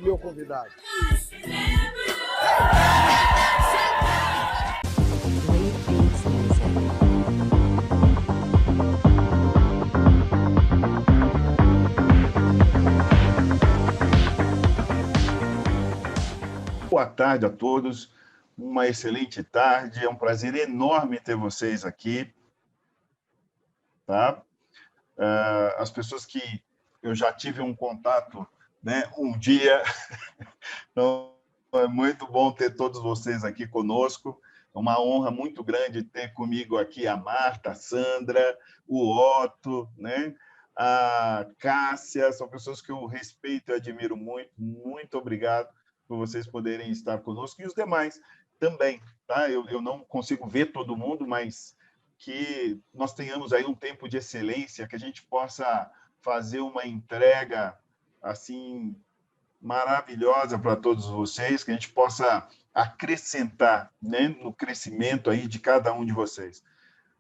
meu convidado. Boa tarde a todos, uma excelente tarde, é um prazer enorme ter vocês aqui, tá? As pessoas que eu já tive um contato, né, um dia, então é muito bom ter todos vocês aqui conosco, é uma honra muito grande ter comigo aqui a Marta, a Sandra, o Otto, né? A Cássia, são pessoas que eu respeito e admiro muito, muito obrigado por vocês poderem estar conosco, e os demais também, tá? Eu não consigo ver todo mundo, mas que nós tenhamos aí um tempo de excelência, que a gente possa fazer uma entrega assim maravilhosa para todos vocês, que a gente possa acrescentar, né, no crescimento aí de cada um de vocês.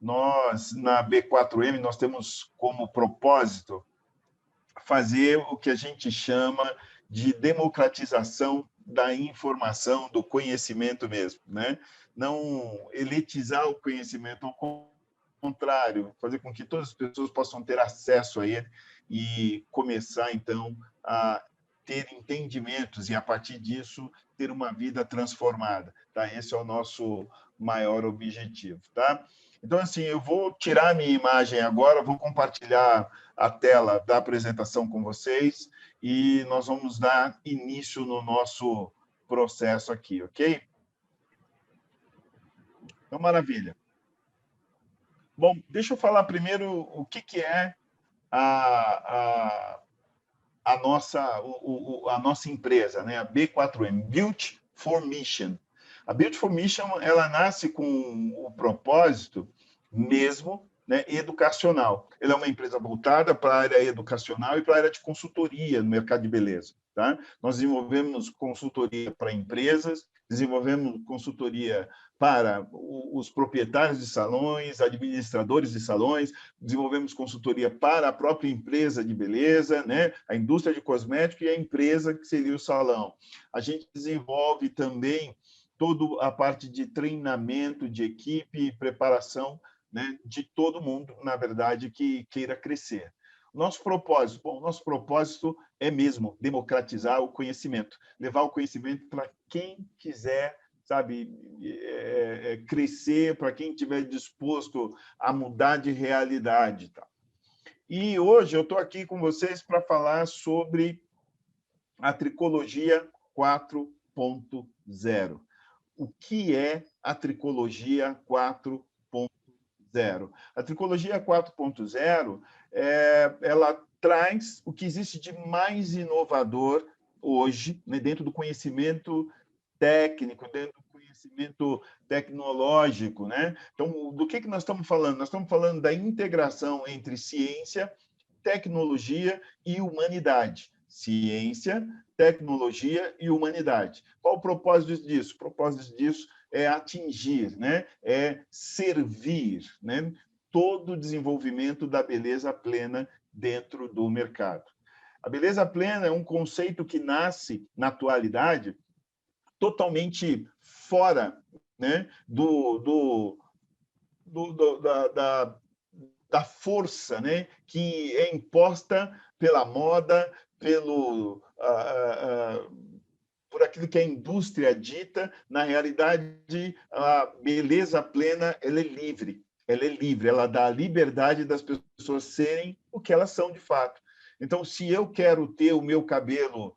Nós, na B4M, nós temos como propósito fazer o que a gente chama de democratização da informação, do conhecimento mesmo, né? Não elitizar o conhecimento, ao contrário, fazer com que todas as pessoas possam ter acesso a ele e começar, então, a ter entendimentos e, a partir disso, ter uma vida transformada, tá? Esse é o nosso maior objetivo, tá? Então, assim, eu vou tirar a minha imagem agora, vou compartilhar a tela da apresentação com vocês e nós vamos dar início no nosso processo aqui, ok? Então, maravilha. Bom, deixa eu falar primeiro o que é a, a nossa empresa, né? A B4M, Built for Mission. A Built for Mission, ela nasce com o propósito mesmo, né, educacional. Ela é uma empresa voltada para a área educacional e para a área de consultoria no mercado de beleza. Tá? Nós desenvolvemos consultoria para empresas, desenvolvemos consultoria para os proprietários de salões, administradores de salões, desenvolvemos consultoria para a própria empresa de beleza, né? A indústria de cosméticos e a empresa que seria o salão. A gente desenvolve também toda a parte de treinamento de equipe e preparação, né, de todo mundo, na verdade, que queira crescer. Nosso propósito? Bom, nosso propósito é mesmo democratizar o conhecimento, levar o conhecimento para quem quiser, sabe, crescer, para quem estiver disposto a mudar de realidade. Tá? E hoje eu estou aqui com vocês para falar sobre a tricologia 4.0. O que é a tricologia 4.0? A tricologia 4.0 ela traz o que existe de mais inovador hoje, né, dentro do conhecimento técnico, dentro do conhecimento tecnológico, né? Então, do que nós estamos falando? Nós estamos falando da integração entre ciência, tecnologia e humanidade. Ciência, tecnologia e humanidade. Qual o propósito disso? O propósito disso é atingir, né? É servir, né? Todo o desenvolvimento da beleza plena dentro do mercado. A beleza plena é um conceito que nasce na atualidade totalmente fora, né, da força, né, que é imposta pela moda, por aquilo que a indústria dita. Na realidade, a beleza plena ela é livre. Ela é livre, ela dá a liberdade das pessoas serem o que elas são de fato. Então, se eu quero ter o meu cabelo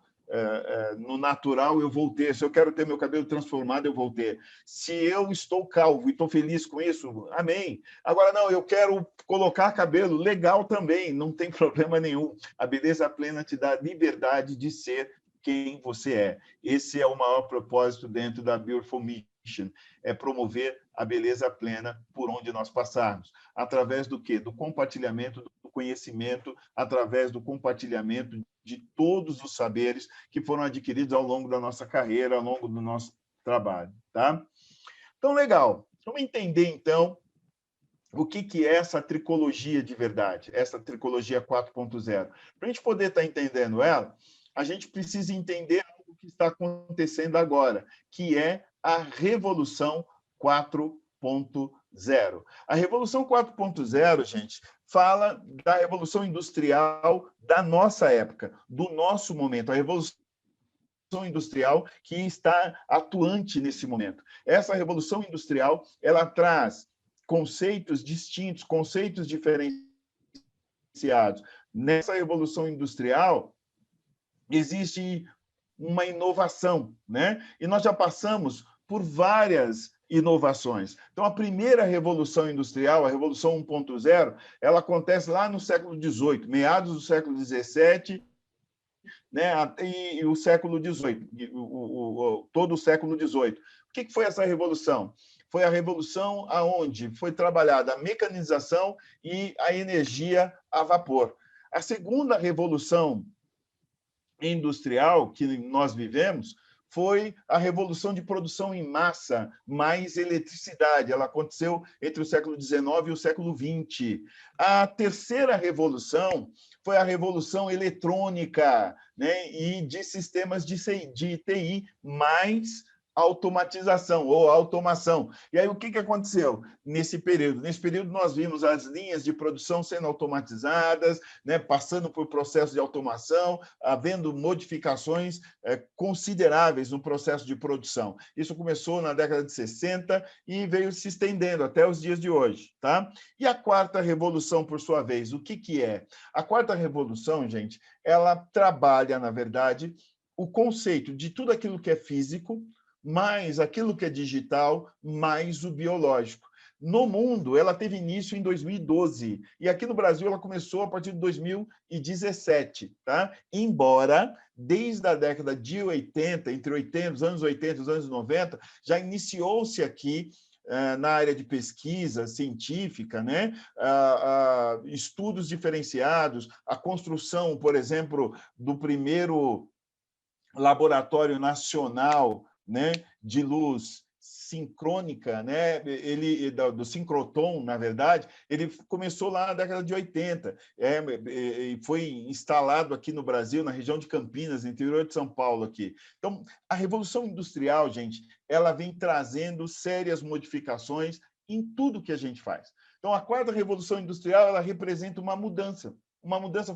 no natural, eu vou ter. Se eu quero ter meu cabelo transformado, eu vou ter. Se eu estou calvo e estou feliz com isso, amém. Agora, não, eu quero colocar cabelo, legal também, não tem problema nenhum. A beleza plena te dá liberdade de ser quem você é. Esse é o maior propósito dentro da Beautiful Mission, é promover a beleza plena por onde nós passarmos. Através do quê? Do compartilhamento do conhecimento, através do compartilhamento de todos os saberes que foram adquiridos ao longo da nossa carreira, ao longo do nosso trabalho. Tá? Então, legal. Vamos entender, então, o que é essa tricologia de verdade, essa tricologia 4.0. Para a gente poder estar entendendo ela, a gente precisa entender que está acontecendo agora, que é a Revolução 4.0. A Revolução 4.0, gente, fala da Revolução Industrial da nossa época, do nosso momento, a Revolução Industrial que está atuante nesse momento. Essa Revolução Industrial, ela traz conceitos distintos, conceitos diferenciados. Nessa Revolução Industrial, existe uma inovação, né? E nós já passamos por várias inovações. Então, a primeira revolução industrial, a Revolução 1.0, ela acontece lá no século XVIII, meados do século XVII, né? E o século XVIII, todo o século XVIII. O que foi essa revolução? Foi a revolução onde foi trabalhada a mecanização e a energia a vapor. A segunda revolução industrial que nós vivemos foi a revolução de produção em massa, mais eletricidade. Ela aconteceu entre o século XIX e o século XX. A terceira revolução foi a revolução eletrônica, né, e de sistemas de TI, mais automatização ou automação. E aí, o que aconteceu nesse período? Nesse período, nós vimos as linhas de produção sendo automatizadas, né, passando por processo de automação, havendo modificações consideráveis no processo de produção. Isso começou na década de 60 e veio se estendendo até os dias de hoje. Tá? E a quarta revolução, por sua vez, o que é? A quarta revolução, gente, ela trabalha, na verdade, o conceito de tudo aquilo que é físico, mais aquilo que é digital, mais o biológico. No mundo, ela teve início em 2012, e aqui no Brasil ela começou a partir de 2017, tá? Embora, desde a década de 80, entre os anos 80 e os anos 90, já iniciou-se aqui na área de pesquisa científica, né? Estudos diferenciados, a construção, por exemplo, do primeiro laboratório nacional, né, de luz sincrônica, né, do sincrotron, na verdade, ele começou lá na década de 80, e foi instalado aqui no Brasil, na região de Campinas, no interior de São Paulo aqui. Então, a Revolução Industrial, gente, ela vem trazendo sérias modificações em tudo que a gente faz. Então, a quarta Revolução Industrial, ela representa uma mudança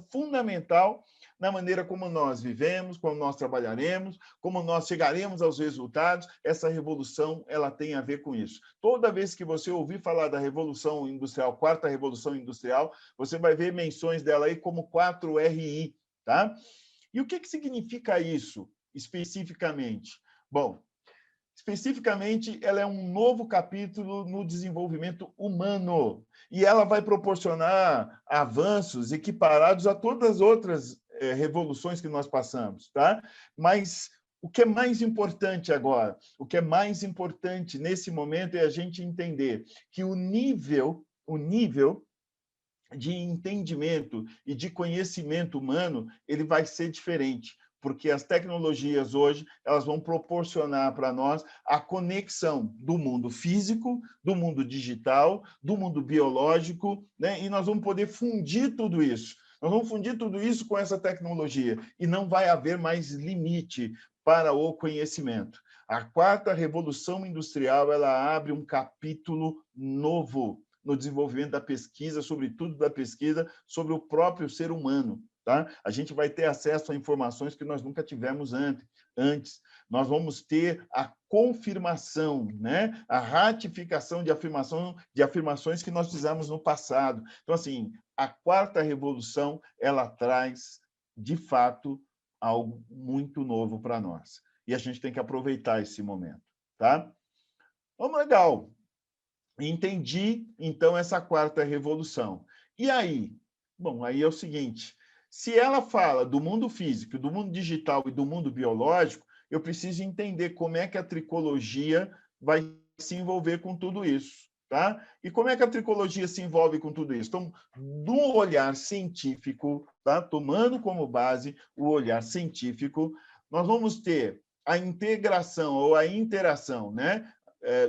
fundamental na maneira como nós vivemos, como nós trabalharemos, como nós chegaremos aos resultados. Essa revolução, ela tem a ver com isso. Toda vez que você ouvir falar da Revolução Industrial, quarta Revolução Industrial, você vai ver menções dela aí como 4RI, tá? E o que significa isso, especificamente? Bom, especificamente, ela é um novo capítulo no desenvolvimento humano e ela vai proporcionar avanços equiparados a todas as outras revoluções que nós passamos, tá? Mas o que é mais importante agora, o que é mais importante nesse momento é a gente entender que o nível de entendimento e de conhecimento humano, ele vai ser diferente, porque as tecnologias hoje, elas vão proporcionar para nós a conexão do mundo físico, do mundo digital, do mundo biológico, né? E nós vamos poder fundir tudo isso. Nós vamos fundir tudo isso com essa tecnologia e não vai haver mais limite para o conhecimento. A quarta revolução industrial, ela abre um capítulo novo no desenvolvimento da pesquisa, sobretudo da pesquisa sobre o próprio ser humano. Tá? A gente vai ter acesso a informações que nós nunca tivemos antes. Nós vamos ter a confirmação, né? A ratificação de afirmações que nós fizemos no passado. Então, assim, a quarta revolução, ela traz, de fato, algo muito novo para nós. E a gente tem que aproveitar esse momento. Tá? Vamos, legal. Entendi, então, essa quarta revolução. E aí? Bom, aí é o seguinte, se ela fala do mundo físico, do mundo digital e do mundo biológico, eu preciso entender como é que a tricologia vai se envolver com tudo isso. Tá? E como é que a tricologia se envolve com tudo isso? Então, do olhar científico, tá? Tomando como base o olhar científico, nós vamos ter a integração ou a interação, né,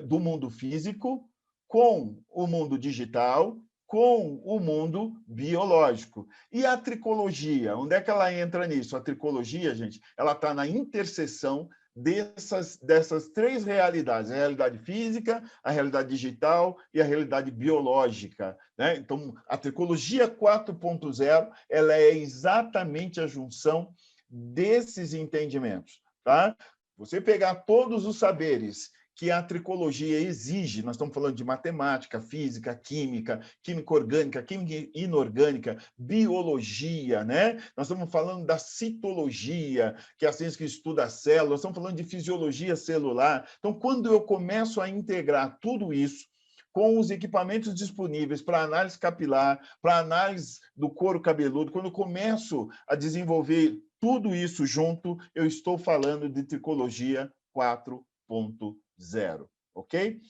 do mundo físico com o mundo digital, com o mundo biológico. E a tricologia, onde é que ela entra nisso? A tricologia, gente, ela está na interseção dessas três realidades, a realidade física, a realidade digital e a realidade biológica, né? Então, a tricologia 4.0, ela é exatamente a junção desses entendimentos, tá? Você pegar todos os saberes que a tricologia exige, nós estamos falando de matemática, física, química orgânica, química inorgânica, biologia, né? Nós estamos falando da citologia, que é a ciência que estuda a célula, nós estamos falando de fisiologia celular. Então, quando eu começo a integrar tudo isso com os equipamentos disponíveis para análise capilar, para análise do couro cabeludo, quando eu começo a desenvolver tudo isso junto, eu estou falando de tricologia 4.0, ok?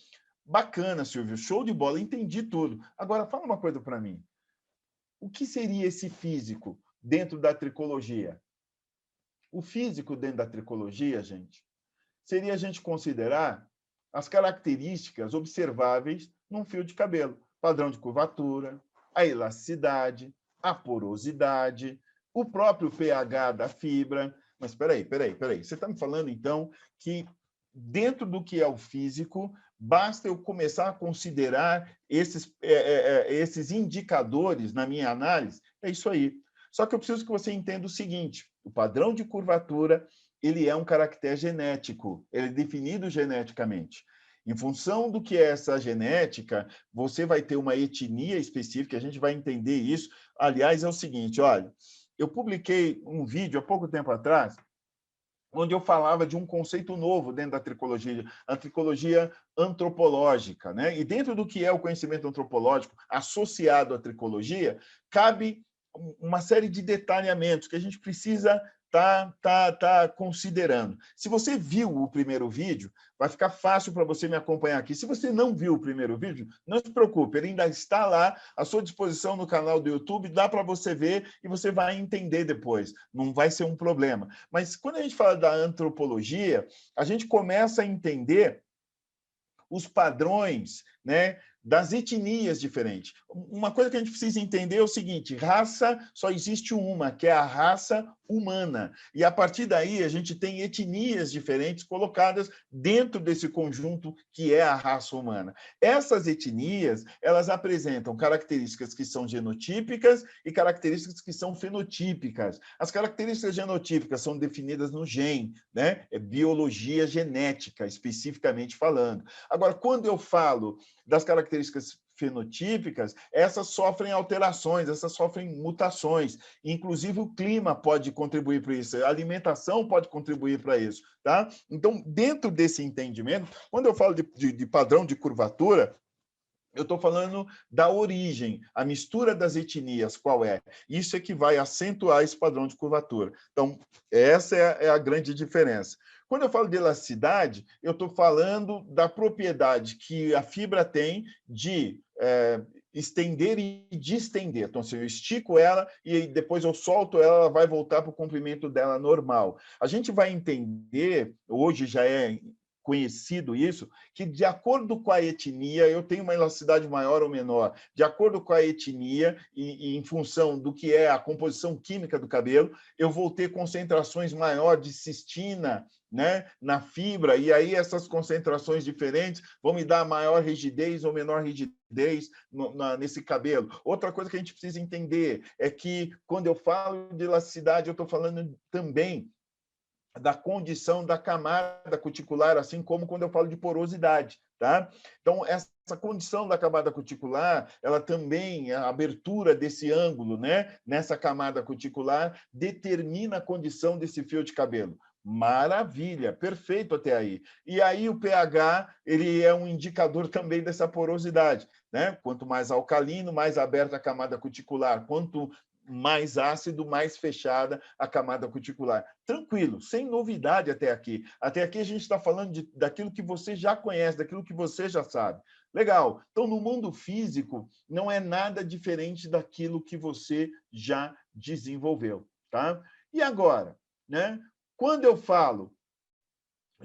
Bacana, Silvio, show de bola, entendi tudo. Agora, fala uma coisa para mim. O que seria esse físico dentro da tricologia? O físico dentro da tricologia, gente, seria a gente considerar as características observáveis num fio de cabelo. Padrão de curvatura, a elasticidade, a porosidade, o próprio pH da fibra. Mas espera aí. Você está me falando, então, que dentro do que é o físico, basta eu começar a considerar esses indicadores na minha análise? É isso aí. Só que eu preciso que você entenda o seguinte, o padrão de curvatura, ele é um caractere genético, ele é definido geneticamente. Em função do que é essa genética, você vai ter uma etnia específica, a gente vai entender isso. Aliás, é o seguinte, olha, eu publiquei um vídeo há pouco tempo atrás, onde eu falava de um conceito novo dentro da tricologia, a tricologia antropológica, né? E dentro do que é o conhecimento antropológico associado à tricologia, cabe uma série de detalhamentos que a gente precisa tá considerando. Se você viu o primeiro vídeo, vai ficar fácil para você me acompanhar aqui. Se você não viu o primeiro vídeo, não se preocupe, ele ainda está lá à sua disposição no canal do YouTube, dá para você ver e você vai entender depois. Não vai ser um problema. Mas quando a gente fala da antropologia, a gente começa a entender os padrões, né, das etnias diferentes. Uma coisa que a gente precisa entender é o seguinte, raça só existe uma, que é a raça humana. E a partir daí a gente tem etnias diferentes colocadas dentro desse conjunto que é a raça humana. Essas etnias, elas apresentam características que são genotípicas e características que são fenotípicas. As características genotípicas são definidas no gene, né? É biologia genética, especificamente falando. Agora, quando eu falo das características fenotípicas, essas sofrem alterações, essas sofrem mutações. Inclusive, o clima pode contribuir para isso, a alimentação pode contribuir para isso. Tá? Então, dentro desse entendimento, quando eu falo de padrão de curvatura, eu estou falando da origem, a mistura das etnias, qual é? Isso é que vai acentuar esse padrão de curvatura. Então, essa é a grande diferença. Quando eu falo de elasticidade, eu estou falando da propriedade que a fibra tem de estender e distender. Então, assim, eu estico ela e depois eu solto ela, ela vai voltar para o comprimento dela normal. A gente vai entender, hoje já é conhecido isso, que de acordo com a etnia, eu tenho uma elasticidade maior ou menor, de acordo com a etnia e em função do que é a composição química do cabelo, eu vou ter concentrações maiores de cistina, né, na fibra, e aí essas concentrações diferentes vão me dar maior rigidez ou menor rigidez nesse cabelo. Outra coisa que a gente precisa entender é que, quando eu falo de elasticidade, eu estou falando também da condição da camada cuticular, assim como quando eu falo de porosidade, tá? Então, essa condição da camada cuticular, ela também, a abertura desse ângulo, né, nessa camada cuticular, determina a condição desse fio de cabelo. Maravilha, perfeito até aí. E aí o pH, ele é um indicador também dessa porosidade, né? Quanto mais alcalino, mais aberta a camada cuticular. Quanto mais ácido, mais fechada a camada cuticular. Tranquilo, sem novidade até aqui. Até aqui a gente está falando daquilo que você já conhece, daquilo que você já sabe. Legal. Então, no mundo físico, não é nada diferente daquilo que você já desenvolveu. Tá? E agora, né? Quando eu falo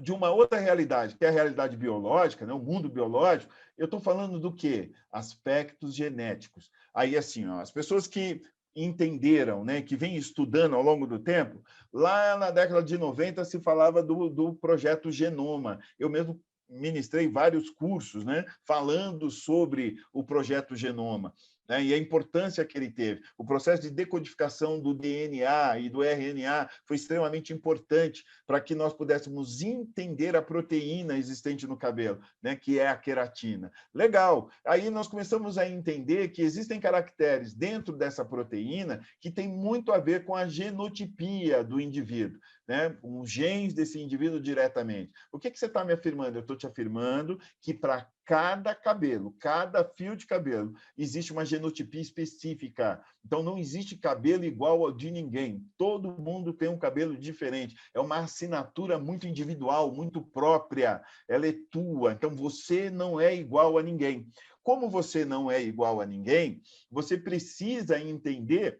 de uma outra realidade, que é a realidade biológica, né? O mundo biológico, eu estou falando do quê? Aspectos genéticos. Aí, assim, ó, as pessoas que entenderam, né, que vêm estudando ao longo do tempo, lá na década de 90 se falava do projeto Genoma. Eu mesmo ministrei vários cursos, né, falando sobre o projeto Genoma, né, e a importância que ele teve. O processo de decodificação do DNA e do RNA foi extremamente importante para que nós pudéssemos entender a proteína existente no cabelo, né, que é a queratina. Legal. Aí nós começamos a entender que existem caracteres dentro dessa proteína que tem muito a ver com a genotipia do indivíduo, né, com os genes desse indivíduo diretamente. O que você está me afirmando? Eu estou te afirmando que para cada cabelo, cada fio de cabelo, existe uma genotipia específica. Então, não existe cabelo igual ao de ninguém. Todo mundo tem um cabelo diferente. É uma assinatura muito individual, muito própria. Ela é tua. Então, você não é igual a ninguém. Como você não é igual a ninguém, você precisa entender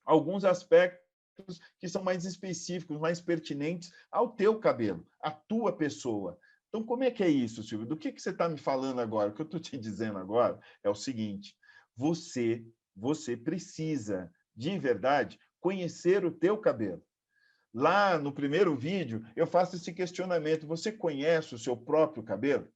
alguns aspectos que são mais específicos, mais pertinentes ao teu cabelo, à tua pessoa. Então, como é que é isso, Silvio? Do que você está me falando agora? O que eu estou te dizendo agora é o seguinte: você precisa, de verdade, conhecer o teu cabelo. Lá no primeiro vídeo, eu faço esse questionamento: você conhece o seu próprio cabelo?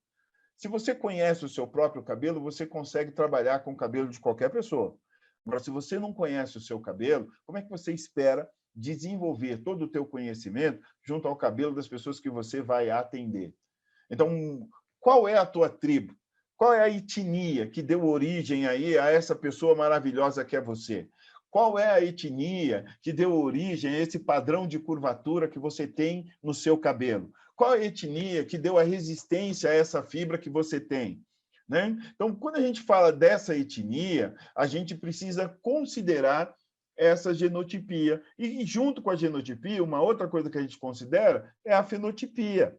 Se você conhece o seu próprio cabelo, você consegue trabalhar com o cabelo de qualquer pessoa. Agora, se você não conhece o seu cabelo, como é que você espera desenvolver todo o teu conhecimento junto ao cabelo das pessoas que você vai atender? Então, qual é a tua tribo? Qual é a etnia que deu origem aí a essa pessoa maravilhosa que é você? Qual é a etnia que deu origem a esse padrão de curvatura que você tem no seu cabelo? Qual a etnia que deu a resistência a essa fibra que você tem? Né? Então, quando a gente fala dessa etnia, a gente precisa considerar essa genotipia. E, junto com a genotipia, uma outra coisa que a gente considera é a fenotipia.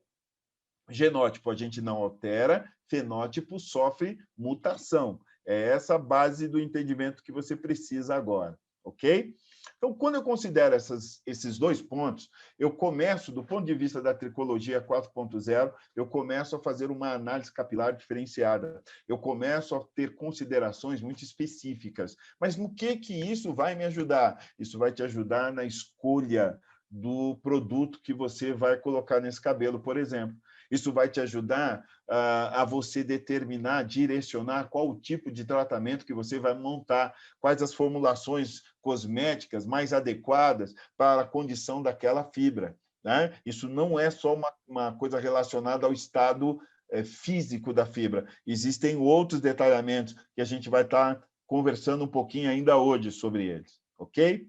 Genótipo a gente não altera, fenótipo sofre mutação. É essa a base do entendimento que você precisa agora, ok? Então, quando eu considero esses dois pontos, eu começo, do ponto de vista da tricologia 4.0, eu começo a fazer uma análise capilar diferenciada. Eu começo a ter considerações muito específicas. Mas no que isso vai me ajudar? Isso vai te ajudar na escolha do produto que você vai colocar nesse cabelo, por exemplo. Isso vai te ajudar a você determinar, direcionar qual o tipo de tratamento que você vai montar, quais as formulações cosméticas mais adequadas para a condição daquela fibra. Né? Isso não é só uma coisa relacionada ao estado físico da fibra. Existem outros detalhamentos que a gente vai estar conversando um pouquinho ainda hoje sobre eles. Ok?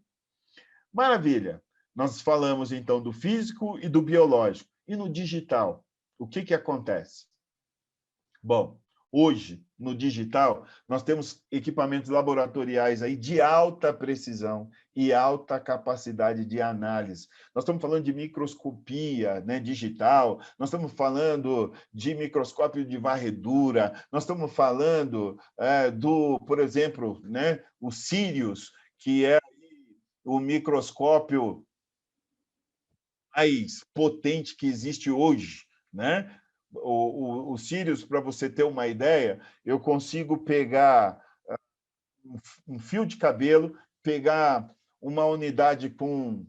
Maravilha! Nós falamos, então, do físico e do biológico. E no digital? O que acontece? Bom, hoje, no digital, nós temos equipamentos laboratoriais aí de alta precisão e alta capacidade de análise. Nós estamos falando de microscopia, né, digital, nós estamos falando de microscópio de varredura, nós estamos falando por exemplo, né, o Sirius, que é o microscópio mais potente que existe hoje, né? O Sirius, para você ter uma ideia, eu consigo pegar um fio de cabelo, pegar uma unidade com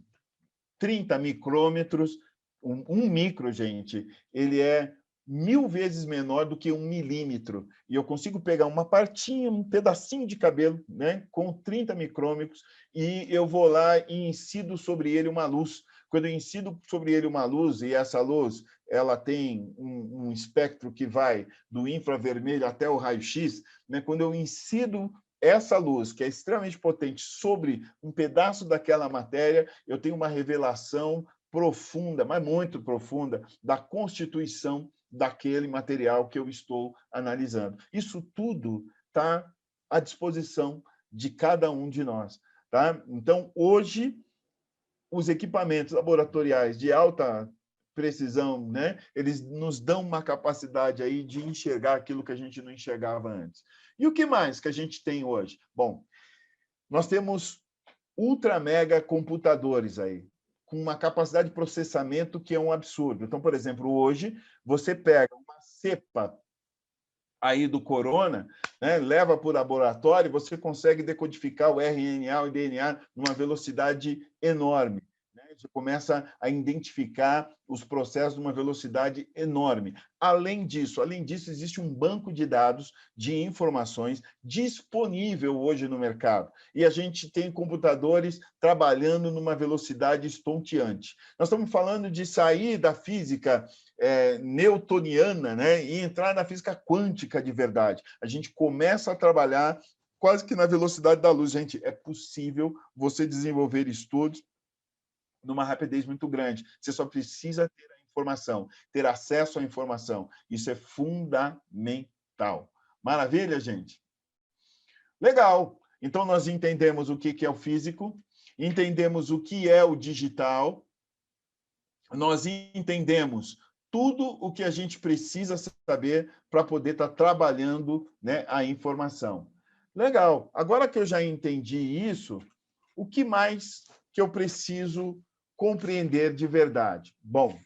30 micrômetros, um micro, gente, ele é 1000 vezes menor do que 1 milímetro. E eu consigo pegar uma partinha, um pedacinho de cabelo, né, com 30 micrômetros, e eu vou lá e incido sobre ele uma luz. Quando eu incido sobre ele uma luz, e essa luz ela tem um espectro que vai do infravermelho até o raio-x, né, quando eu incido essa luz, que é extremamente potente, sobre um pedaço daquela matéria, eu tenho uma revelação profunda, mas muito profunda, da constituição daquele material que eu estou analisando. Isso tudo está à disposição de cada um de nós. Tá? Então, hoje, os equipamentos laboratoriais de alta precisão, né, eles nos dão uma capacidade aí de enxergar aquilo que a gente não enxergava antes. E o que mais que a gente tem hoje? Bom, nós temos ultra mega computadores aí, com uma capacidade de processamento que é um absurdo. Então, por exemplo, hoje, você pega uma cepa aí do corona, né, leva para o laboratório, você consegue decodificar o RNA e o DNA numa velocidade enorme. Né? Você começa a identificar os processos numa velocidade enorme. Além disso, existe um banco de dados de informações disponível hoje no mercado. E a gente tem computadores trabalhando numa velocidade estonteante. Nós estamos falando de sair da física newtoniana, né, e entrar na física quântica de verdade. A gente começa a trabalhar quase que na velocidade da luz. Gente, é possível você desenvolver estudos numa rapidez muito grande. Você só precisa ter a informação, ter acesso à informação. Isso é fundamental. Maravilha, gente? Legal. Então, nós entendemos o que é o físico, entendemos o que é o digital, nós entendemos tudo o que a gente precisa saber para poder estar trabalhando, né, a informação. Legal. Agora que eu já entendi isso, o que mais que eu preciso compreender de verdade? Bom,